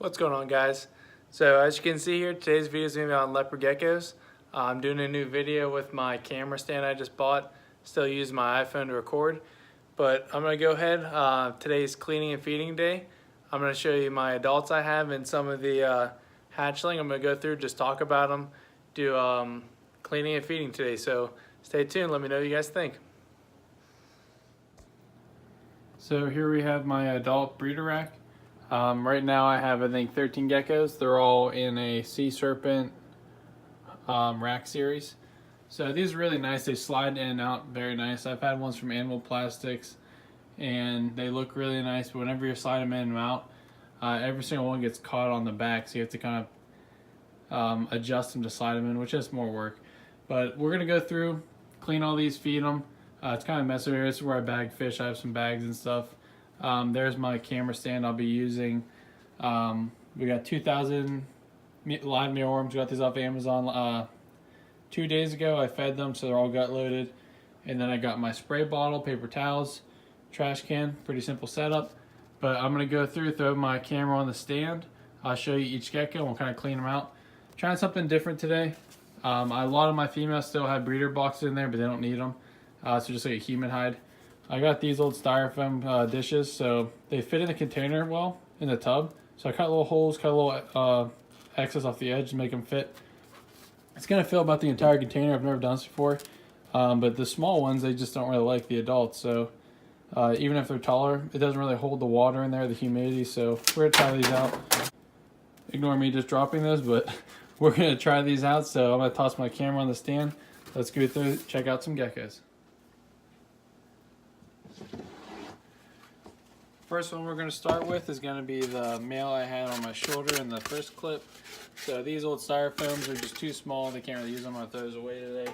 What's going on, guys? So as you can see here, today's video is going to be on leopard geckos. I'm doing a new video with my camera stand I just bought. Still use my iPhone to record, but I'm going to go ahead. Today's cleaning and feeding day. I'm going to show you my adults I have and some of the hatchling. I'm going to go through, just talk about them, do cleaning and feeding today. So stay tuned. Let me know what you guys think. So here we have my adult breeder rack. Right now I have, I think, 13 geckos. They're all in a sea serpent rack series. So these are really nice. They slide in and out very nice. I've had ones from Animal Plastics and they look really nice, but whenever you slide them in and out, every single one gets caught on the back, so you have to kind of adjust them to slide them in, which is more work. But we're going to go through, clean all these, feed them. It's kind of messy here. This is where I bag fish. I have some bags and stuff. There's my camera stand I'll be using. We got 2,000 live mealworms. Got these off Amazon 2 days ago. I fed them, so they're all gut loaded. And then I got my spray bottle, paper towels, trash can. Pretty simple setup. But I'm going to go through, throw my camera on the stand. I'll show you each gecko and we'll kind of clean them out. Trying something different today. A lot of my females still have breeder boxes in there, but they don't need them. So just like a human hide. I got these old styrofoam dishes, so they fit in the container well in the tub. So I cut little holes, cut a little excess off the edge to make them fit. It's gonna fill about the entire container. I've never done this before, but the small ones, they just don't really like the adults. So even if they're taller, it doesn't really hold the water in there, the humidity. So we're gonna try these out. Ignore me just dropping those, but we're gonna try these out. So I'm gonna toss my camera on the stand. Let's go through, check out some geckos. First one we're going to start with is going to be the male I had on my shoulder in the first clip. So these old styrofoams are just too small. They can't really use them. I'm going to throw those away today.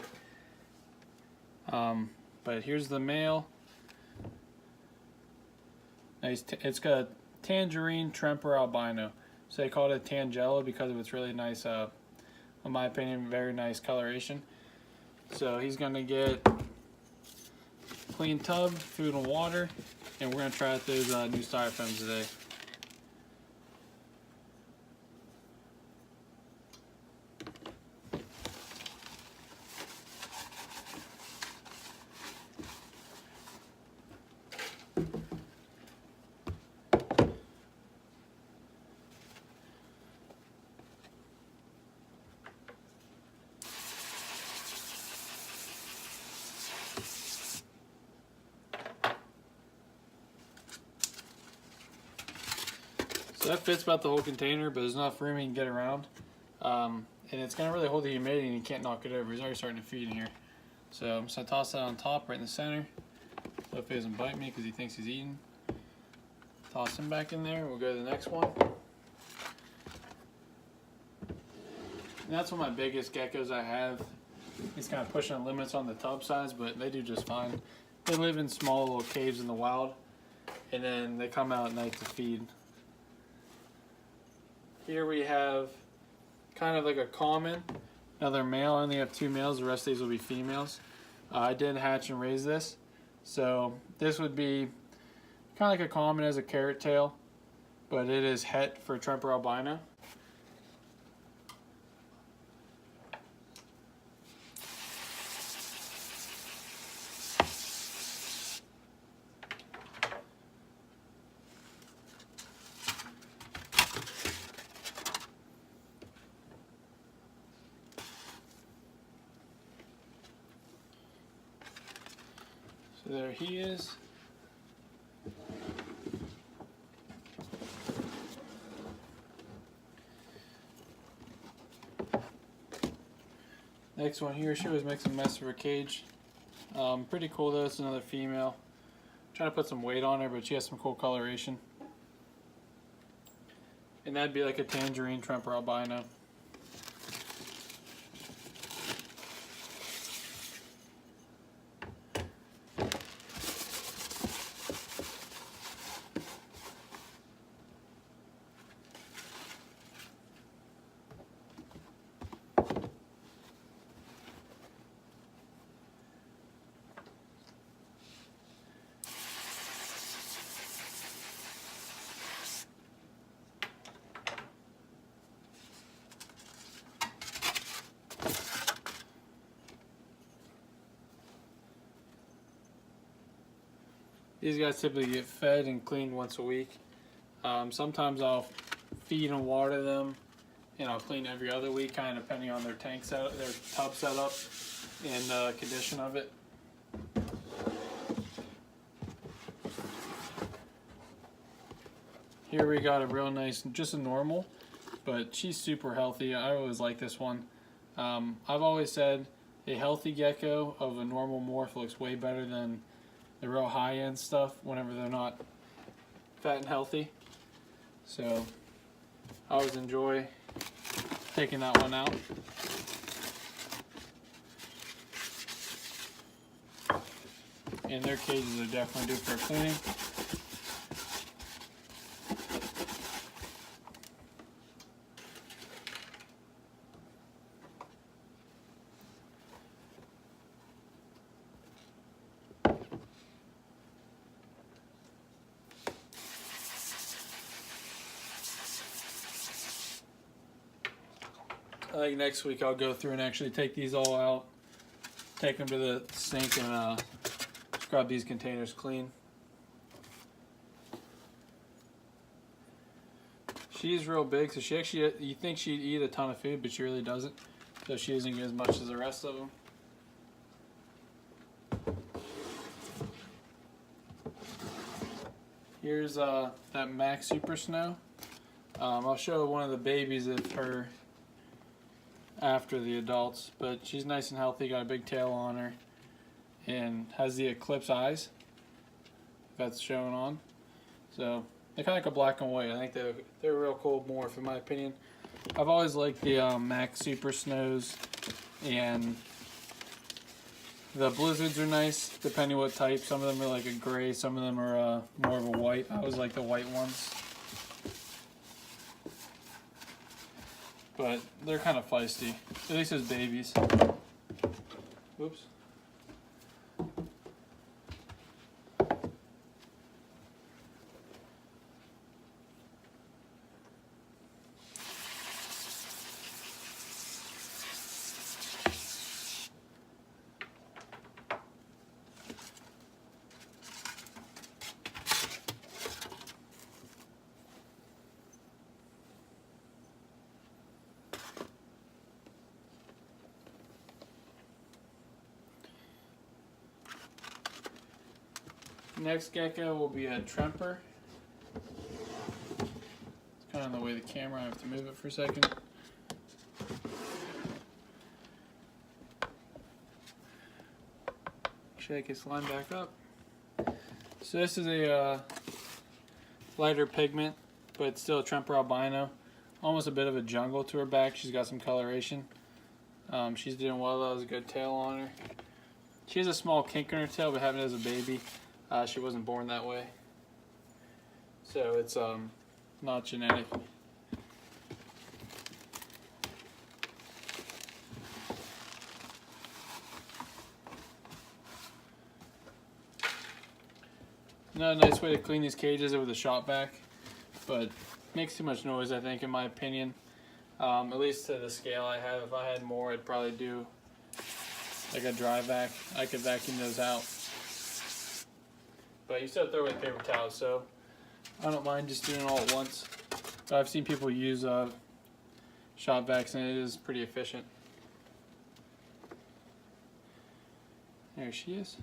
But here's the male. It's got a tangerine tremper albino. So they call it a tangella because of its really nice, in my opinion, very nice coloration. So he's going to get clean tub, food and water, and we're going to try out those new styrofoams today. So that fits about the whole container, but there's enough room you can get around. And it's going to really hold the humidity and you can't knock it over. He's already starting to feed in here. So I'm just going to toss that on top right in the center. Hope he doesn't bite me because he thinks he's eating. Toss him back in there. We'll go to the next one. And that's one of my biggest geckos I have. He's kind of pushing the limits on the tub size, but they do just fine. They live in small little caves in the wild, and then they come out at night to feed. Here we have kind of like a common, another male. I only have 2 males, the rest of these will be females. I did hatch and raise this. So this would be kind of like a common as a carrot tail, but it is het for tremper albino. So there he is. Next one here, she always makes a mess of her cage. Pretty cool though, it's another female. Trying to put some weight on her, but she has some cool coloration. And that'd be like a tangerine tremper albino. These guys typically get fed and cleaned once a week. Sometimes I'll feed and water them, and I'll clean every other week, kind of depending on their tank setup, their tub setup, and condition of it. Here we got a real nice, just a normal, but she's super healthy. I always like this one. I've always said a healthy gecko of a normal morph looks way better than the real high-end stuff whenever they're not fat and healthy. So I always enjoy taking that one out. And their cages are definitely due for cleaning. I think next week I'll go through and actually take these all out, take them to the sink, and scrub these containers clean. She's real big, so she actually, you think she'd eat a ton of food, but she really doesn't. So she doesn't get as much as the rest of them. Here's that Max Super Snow. I'll show one of the babies of her after the adults, but she's nice and healthy, got a big tail on her, and has the eclipse eyes. That's showing on. So they're kind of like a black and white. I think they're a real cool morph in my opinion. I've always liked the Max Super Snows, and the Blizzards are nice depending what type. Some of them are like a gray, some of them are more of a white. I always like the white ones. But they're kind of feisty, at least as babies. Oops. Next gecko will be a tremper. It's kind of in the way of the camera, I have to move it for a second. Shake his line back up. So this is a lighter pigment, but it's still a tremper albino. Almost a bit of a jungle to her back. She's got some coloration. She's doing well though, has a good tail on her. She has a small kink in her tail, but having it as a baby. She wasn't born that way, so it's not genetic. Not a nice way to clean these cages with a shop vac, but makes too much noise, I think, in my opinion. At least to the scale I have. If I had more, I'd probably do like a dry vac. I could vacuum those out. But you still throw away paper towels, so I don't mind just doing it all at once. But I've seen people use shop vacs, and it is pretty efficient. There she is.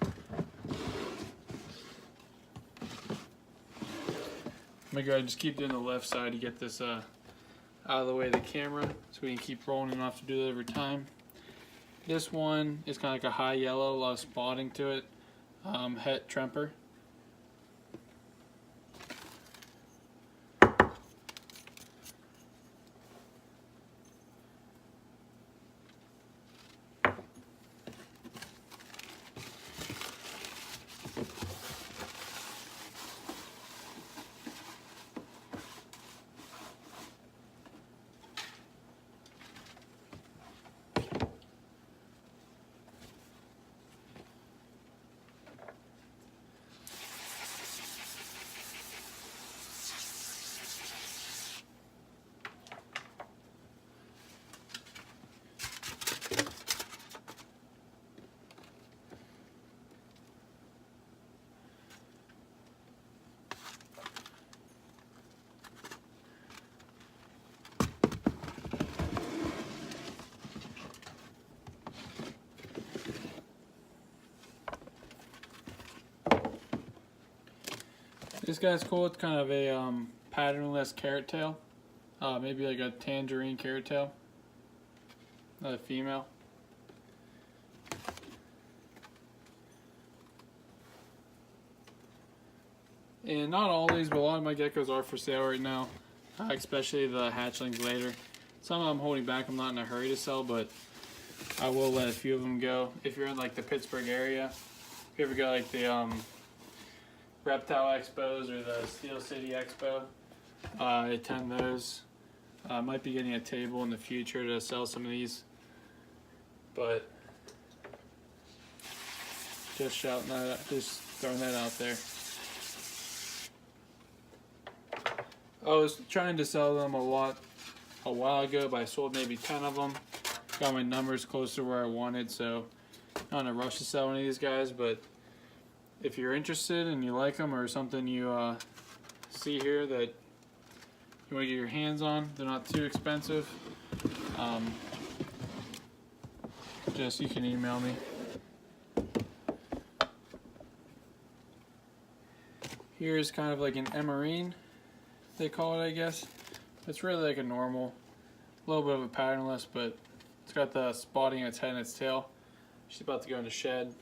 I'm gonna go ahead and just keep doing the left side to get this out of the way of the camera, so we can keep rolling and not have to do that every time. This one is kind of like a high yellow, a lot of spotting to it. Het tremper. This guy's cool. It's kind of a patternless carrot tail. Maybe like a tangerine carrot tail. Another female. And not all these, but a lot of my geckos are for sale right now, especially the hatchlings later. Some of them I'm holding back. I'm not in a hurry to sell, but I will let a few of them go. If you're in like the Pittsburgh area, if you ever go like the reptile expos or the Steel City Expo, I attend those. I might be getting a table in the future to sell some of these, but just shouting that, just throwing that out there. I was trying to sell them a while ago, but I sold maybe 10 of them. Got my numbers close to where I wanted, so not in a rush to sell any of these guys, but if you're interested and you like them or something you see here that you want to get your hands on, they're not too expensive, just you can email me. Here's kind of like an emerine, they call it, I guess. It's really like a normal, a little bit of a patternless, but it's got the spotting on its head and its tail. She's about to go into shed.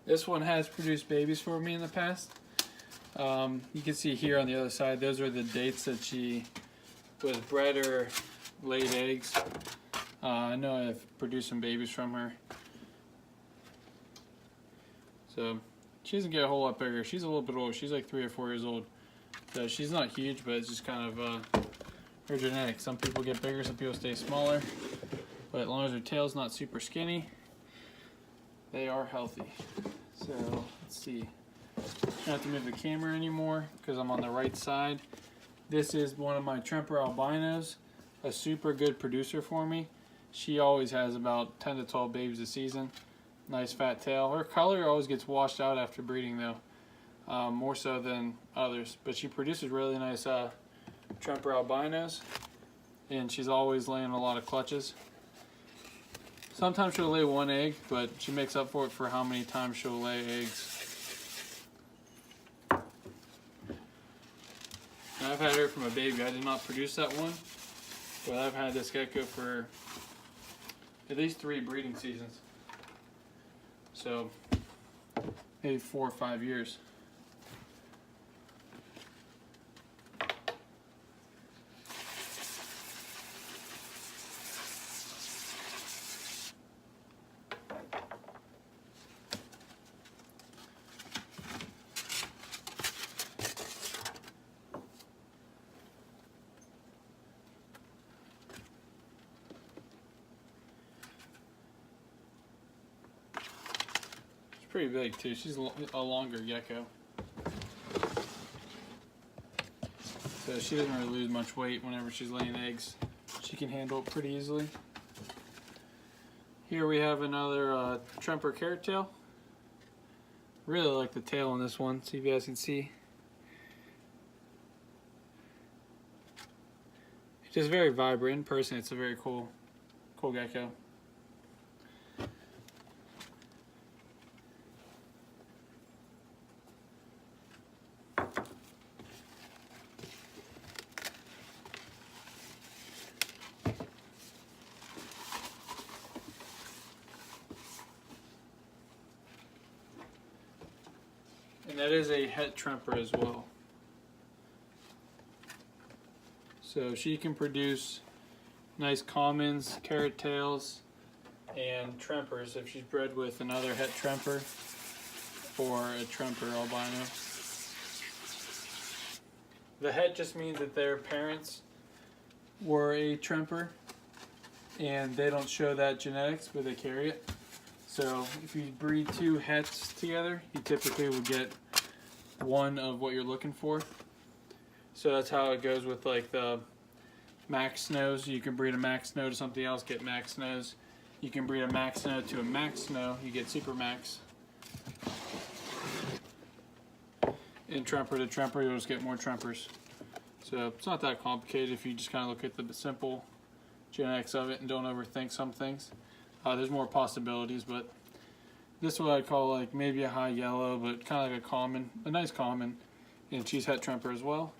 This one has produced babies for me in the past. You can see here on the other side, those are the dates that she was bred or laid eggs. I know I've produced some babies from her. So she doesn't get a whole lot bigger. She's a little bit old. She's like 3 or 4 years old. So she's not huge, but it's just kind of her genetics. Some people get bigger, some people stay smaller. But as long as their tail's not super skinny, they are healthy. So let's see. I don't have to move the camera anymore because I'm on the right side. This is one of my Tremper albinos, a super good producer for me. She always has about 10 to 12 babies a season. Nice fat tail. Her color always gets washed out after breeding though, more so than others. But she produces really nice Tremper albinos, and she's always laying a lot of clutches. Sometimes she'll lay 1 egg, but she makes up for it for how many times she'll lay eggs. And I've had her from a baby. I did not produce that one, but I've had this gecko for at least 3 breeding seasons. So maybe 4 or 5 years. Pretty big too. She's a longer gecko, so she doesn't really lose much weight whenever she's laying eggs. She can handle it pretty easily. Here we have another Tremper carrot tail. Really like the tail on this one. See if you guys can see. It's just very vibrant. In person, it's a very cool gecko. And that is a het Tremper as well. So she can produce nice commons, carrot tails, and Trempers if she's bred with another het Tremper or a Tremper albino. The het just means that their parents were a Tremper and they don't show that genetics, but they carry it. So if you breed 2 hets together, you typically will get one of what you're looking for. So that's how it goes with like the max snows. You can breed a max snow to something else, get max snows. You can breed a max snow to a max snow, you get super max. And tremper to tremper, you'll just get more trempers. So it's not that complicated if you just kind of look at the simple genetics of it and don't overthink some things. There's more possibilities, but this is what I'd call like maybe a high yellow, but kind of like a nice common, and cheese het tremper as well.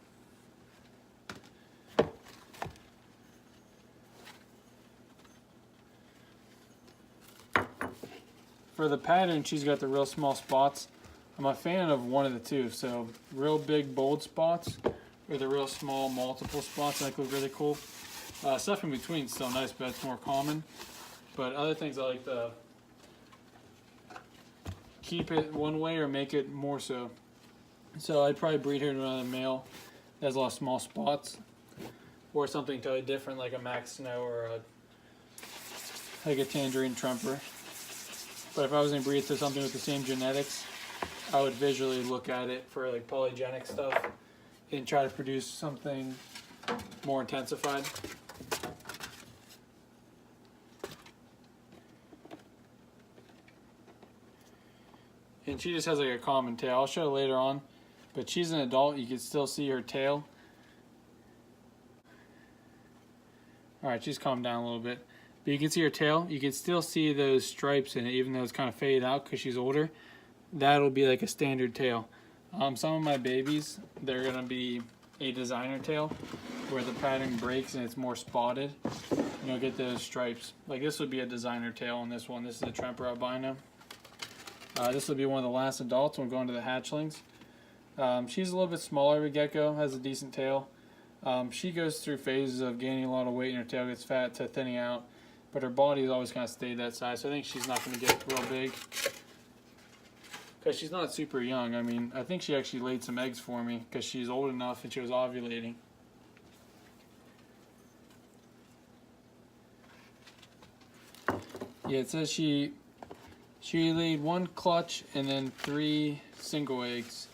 For the pattern, she's got the real small spots. I'm a fan of one of the two, so real big bold spots or the real small multiple spots that look really cool. Stuff in between is still nice, but it's more common. But other things I like to keep it one way or make it more so. So I'd probably breed her to another male that has a lot of small spots, or something totally different like a max snow or like a tangerine tremper. But if I was going to breed to something with the same genetics, I would visually look at it for like polygenic stuff and try to produce something more intensified. And she just has like a common tail. I'll show later on, but she's an adult. You can still see her tail. Alright, she's calmed down a little bit. But you can see her tail. You can still see those stripes in it, even though it's kind of faded out because she's older. That'll be like a standard tail. Some of my babies, they're going to be a designer tail where the pattern breaks and it's more spotted. You'll get those stripes. Like this would be a designer tail on this one. This is a Tremper albino. This will be one of the last adults when we go into the hatchlings. She's a little bit smaller of a gecko, has a decent tail. She goes through phases of gaining a lot of weight and her tail gets fat to thinning out, but her body has always kind of stayed that size, so I think she's not going to get real big. Because she's not super young. I mean, I think she actually laid some eggs for me because she's old enough and she was ovulating. Yeah, it says she laid 1 clutch and then 3 single eggs.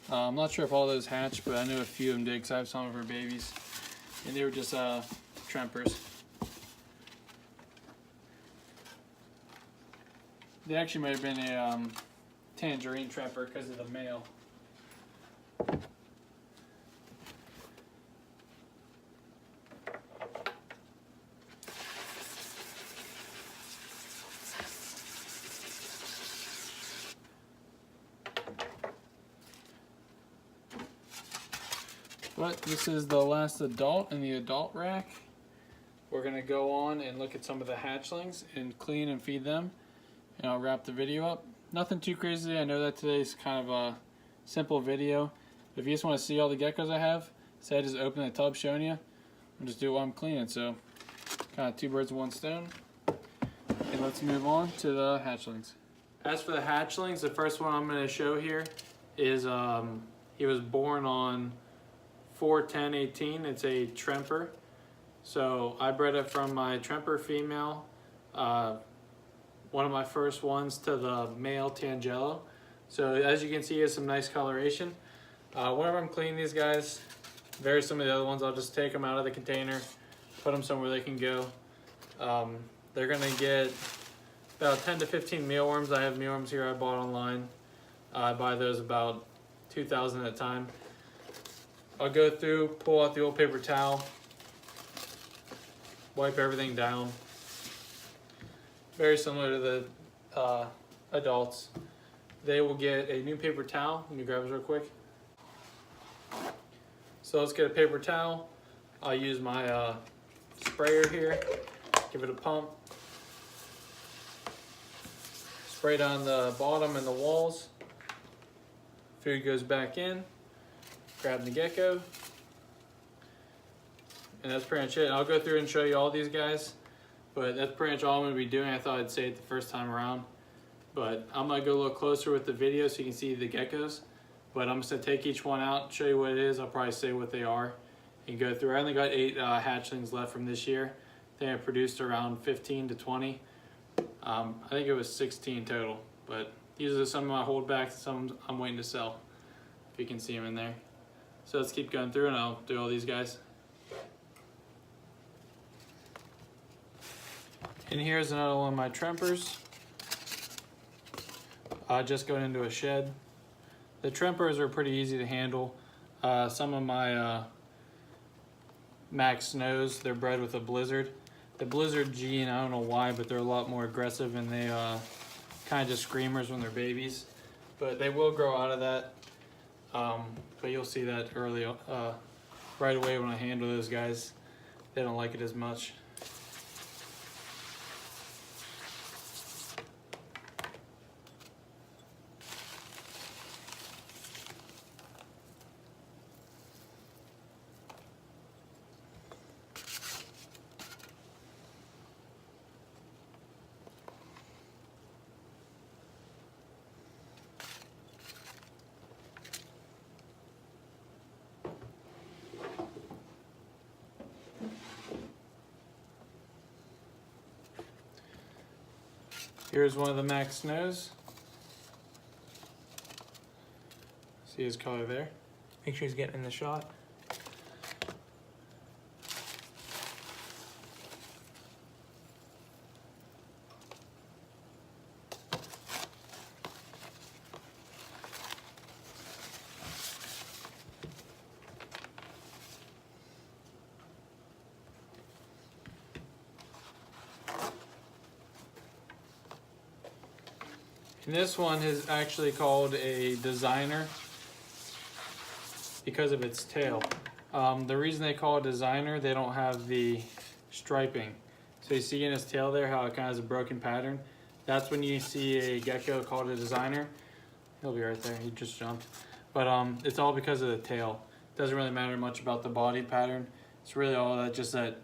I'm not sure if all those hatched, but I know a few of them did because I have some of her babies. And they were just Trempers. They actually might have been a tangerine Tremper because of the male. But this is the last adult in the adult rack. We're going to go on and look at some of the hatchlings and clean and feed them. And I'll wrap the video up. Nothing too crazy. I know that today's kind of a simple video. If you just want to see all the geckos I have, say I just open the tub showing you and just do it while I'm cleaning. So kind of 2 birds with 1 stone. And let's move on to the hatchlings. As for the hatchlings, the first one I'm going to show here is he was born on 4/10/18. It's a Tremper. So I bred it from my Tremper female, one of my first ones, to the male Tangelo. So as you can see, it's some nice coloration. Whenever I'm cleaning these guys, very similar to the other ones, I'll just take them out of the container, put them somewhere they can go. They're gonna get about 10 to 15 mealworms. I have mealworms here I bought online. I buy those about 2,000 at a time. I'll go through, pull out the old paper towel, wipe everything down. Very similar to the adults. They will get a new paper towel. Let me grab this real quick. So let's get a paper towel. I'll use my sprayer here, give it a pump. Spray down the bottom and the walls. Food goes back in. Grab the gecko. And that's pretty much it. I'll go through and show you all these guys. But that's pretty much all I'm going to be doing. I thought I'd say it the first time around. But I'm going to go a little closer with the video so you can see the geckos. But I'm just going to take each one out, show you what it is. I'll probably say what they are and go through. I only got 8 hatchlings left from this year. I think I produced around 15 to 20. I think it was 16 total. But these are some of my holdbacks, some I'm waiting to sell. if you can see them in there. So let's keep going through and I'll do all these guys. And here's another one of my Trempers. Just going into a shed. The Trempers are pretty easy to handle. Some of my Max Snows, they're bred with a Blizzard. The Blizzard gene, I don't know why, but they're a lot more aggressive and they kind of just screamers when they're babies. But they will grow out of that. But you'll see that early, right away when I handle those guys. They don't like it as much. Here's one of the Max Snows. See his color there? Make sure he's getting in the shot. And this one is actually called a designer because of its tail. The reason they call it designer, they don't have the striping. So you see in his tail there how it kind of has a broken pattern. That's when you see a gecko called a designer. He'll be right there, he just jumped. But it's all because of the tail. It doesn't really matter much about the body pattern. It's really all that, just that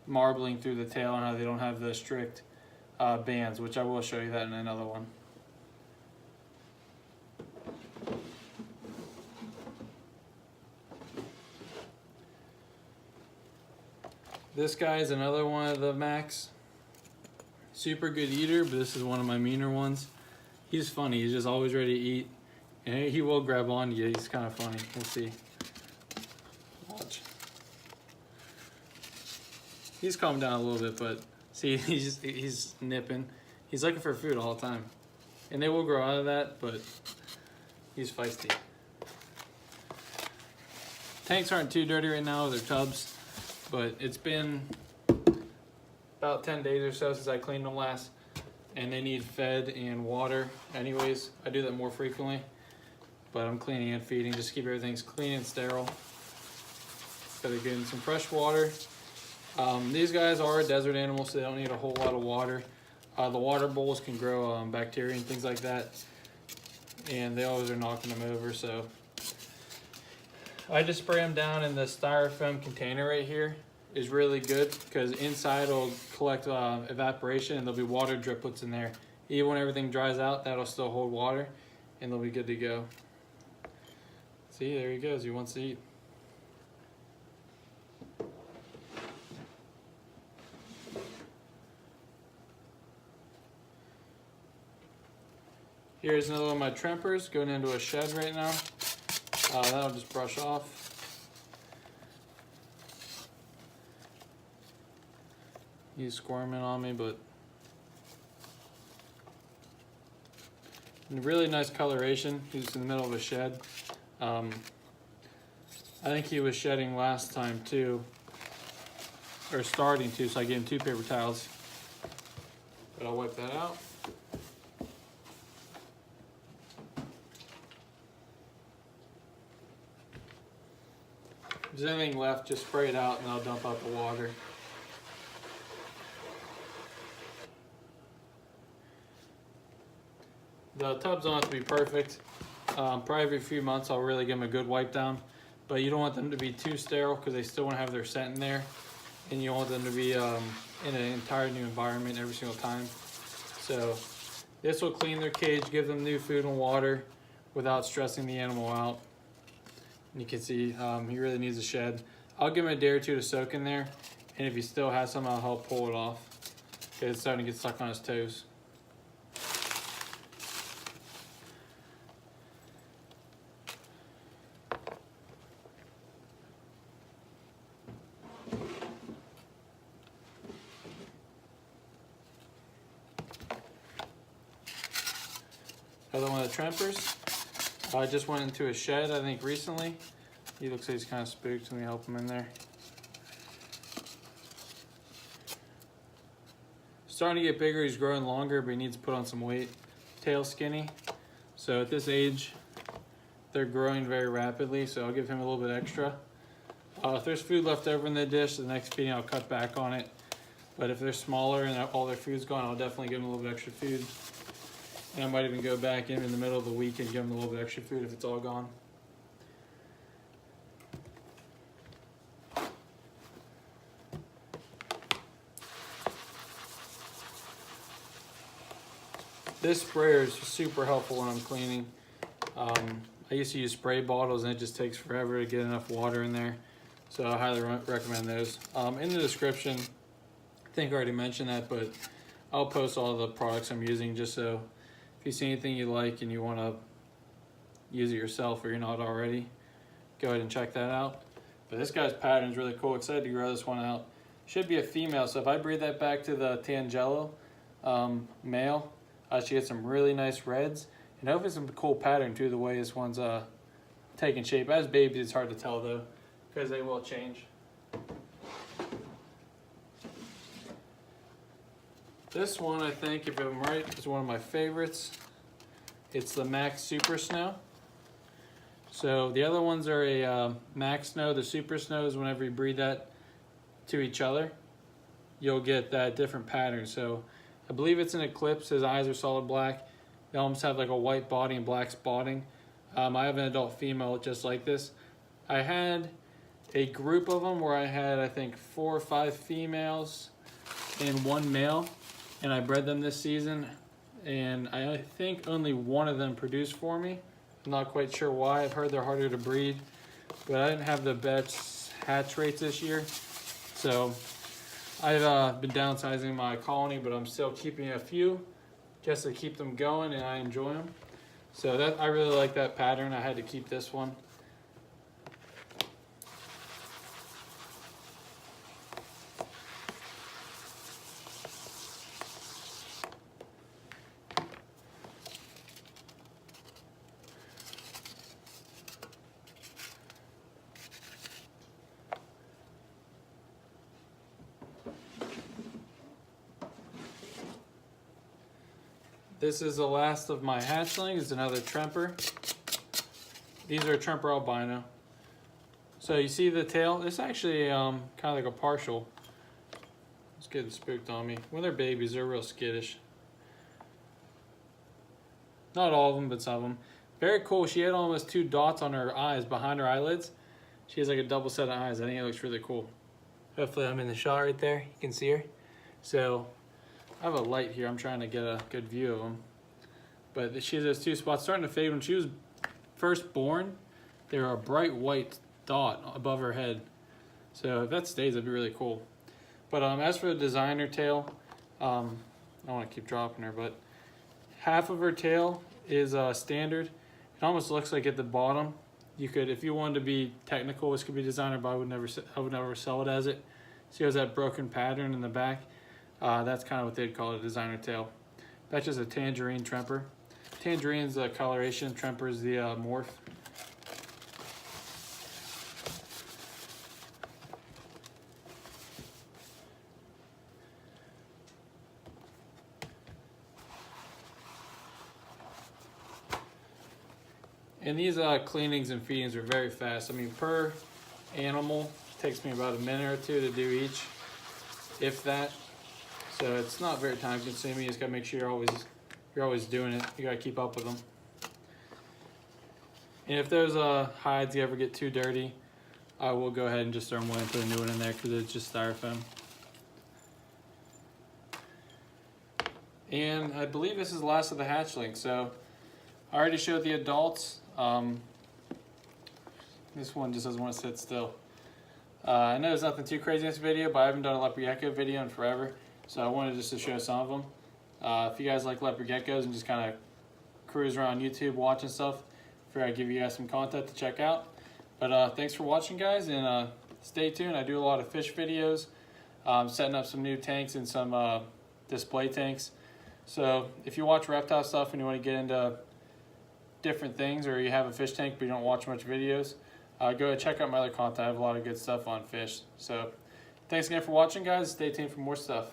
marbling through the tail and how they don't have the strict bands, which I will show you that in another one. This guy is another one of the Max. Super good eater, but this is one of my meaner ones. He's funny, he's just always ready to eat. And he will grab onto you, he's kind of funny. We'll see. Watch. He's calmed down a little bit, but see, he's nipping. He's looking for food all the time. And they will grow out of that, but he's feisty. Tanks aren't too dirty right now, they're tubs. But it's been about 10 days or so since I cleaned them last, and they need fed and water anyways. I do that more frequently, but I'm cleaning and feeding just to keep everything clean and sterile. So they're getting some fresh water. These guys are a desert animal, so they don't need a whole lot of water. The water bowls can grow bacteria and things like that, and they always are knocking them over, so I just spray them down in the styrofoam container right here. Is really good because inside it'll collect evaporation and there'll be water driplets in there. Even when everything dries out, that'll still hold water and they'll be good to go. See, there he goes, he wants to eat. Here's another one of my Trempers going into a shed right now. That'll just brush off. He's squirming on me, but really nice coloration. He's in the middle of a shed. I think he was shedding last time too, or starting to, so I gave him 2 paper towels. But I'll wipe that out. If there's anything left, just spray it out and I'll dump out the water. The tubs don't have to be perfect. Probably every few months I'll really give them a good wipe down, but you don't want them to be too sterile because they still want to have their scent in there, and you want them to be in an entire new environment every single time. So this will clean their cage, give them new food and water without stressing the animal out. And you can see he really needs a shed. I'll give him a day or 2 to soak in there, and if he still has some, I'll help pull it off. It's starting to get stuck on his toes. another one of the Trempers. I just went into a shed, I think, recently. He looks like he's kind of spooked. Let me help him in there. Starting to get bigger, he's growing longer, but he needs to put on some weight. Tail skinny. So at this age, they're growing very rapidly, so I'll give him a little bit extra. If there's food left over in the dish, the next feeding I'll cut back on it. But if they're smaller and all their food's gone, I'll definitely give them a little bit extra food. And I might even go back in the middle of the week and give them a little bit extra food if it's all gone. This sprayer is super helpful when I'm cleaning. I used to use spray bottles and it just takes forever to get enough water in there. So I highly recommend those. In the description, I think I already mentioned that, but I'll post all the products I'm using just so if you see anything you like and you want to use it yourself or you're not already, go ahead and check that out. But this guy's pattern is really cool. Excited to grow this one out. Should be a female, so if I breed that back to the Tangelo male, I should get some really nice reds. And hopefully some cool pattern too, the way this one's taking shape. As babies, it's hard to tell though, because they will change. This one, I think, if I'm right, is one of my favorites. It's the Max Super Snow. So the other ones are a Max Snow. The Super Snow is whenever you breed that to each other, you'll get that different pattern. So I believe it's an Eclipse. His eyes are solid black. They almost have like a white body and black spotting. I have an adult female just like this. I had a group of them where I had, I think, 4 or 5 females and 1 male, and I bred them this season, and I think only one of them produced for me. I'm not quite sure why. I've heard they're harder to breed, but I didn't have the best hatch rates this year. So I've been downsizing my colony, but I'm still keeping a few just to keep them going, and I enjoy them. So that I really like that pattern. I had to keep this one. This is the last of my hatchlings. It's another Tremper. These are Tremper albino. So you see the tail? It's actually kind of like a partial. It's getting spooked on me. When they're babies, they're real skittish. Not all of them, but some of them. Very cool. She had almost 2 dots on her eyes behind her eyelids. She has like a double set of eyes. I think it looks really cool. Hopefully I'm in the shot right there. You can see her. So I have a light here. I'm trying to get a good view of them. But she has those 2 spots starting to fade. When she was first born, they were a bright white dot above her head. So if that stays, that'd be really cool. But as for the designer tail, I don't want to keep dropping her, but half of her tail is standard. It almost looks like at the bottom, you could, if you wanted to be technical, this could be designer, but I would never sell it as it. See, there's that broken pattern in the back. That's kind of what they'd call a designer tail. That's just a tangerine Tremper. Tangerine's the coloration, Tremper's the morph. And these cleanings and feedings are very fast. I mean, per animal, it takes me about a minute or 2 to do each, if that. So it's not very time consuming. You just gotta make sure you're always doing it. You gotta keep up with them. And if those hides ever get too dirty, I will go ahead and just throw them away and put a new one in there because it's just styrofoam. And I believe this is the last of the hatchlings. So I already showed the adults. This one just doesn't want to sit still. I know there's nothing too crazy in this video, but I haven't done a leopard gecko video in forever. So I wanted just to show some of them. If you guys like leopard geckos and just kind of cruise around YouTube watching stuff, I figured I'd give you guys some content to check out. But thanks for watching, guys, and stay tuned. I do a lot of fish videos, setting up some new tanks and some display tanks. So if you watch reptile stuff and you want to get into different things, or you have a fish tank but you don't watch much videos, go ahead and check out my other content. I have a lot of good stuff on fish. So thanks again for watching, guys. Stay tuned for more stuff.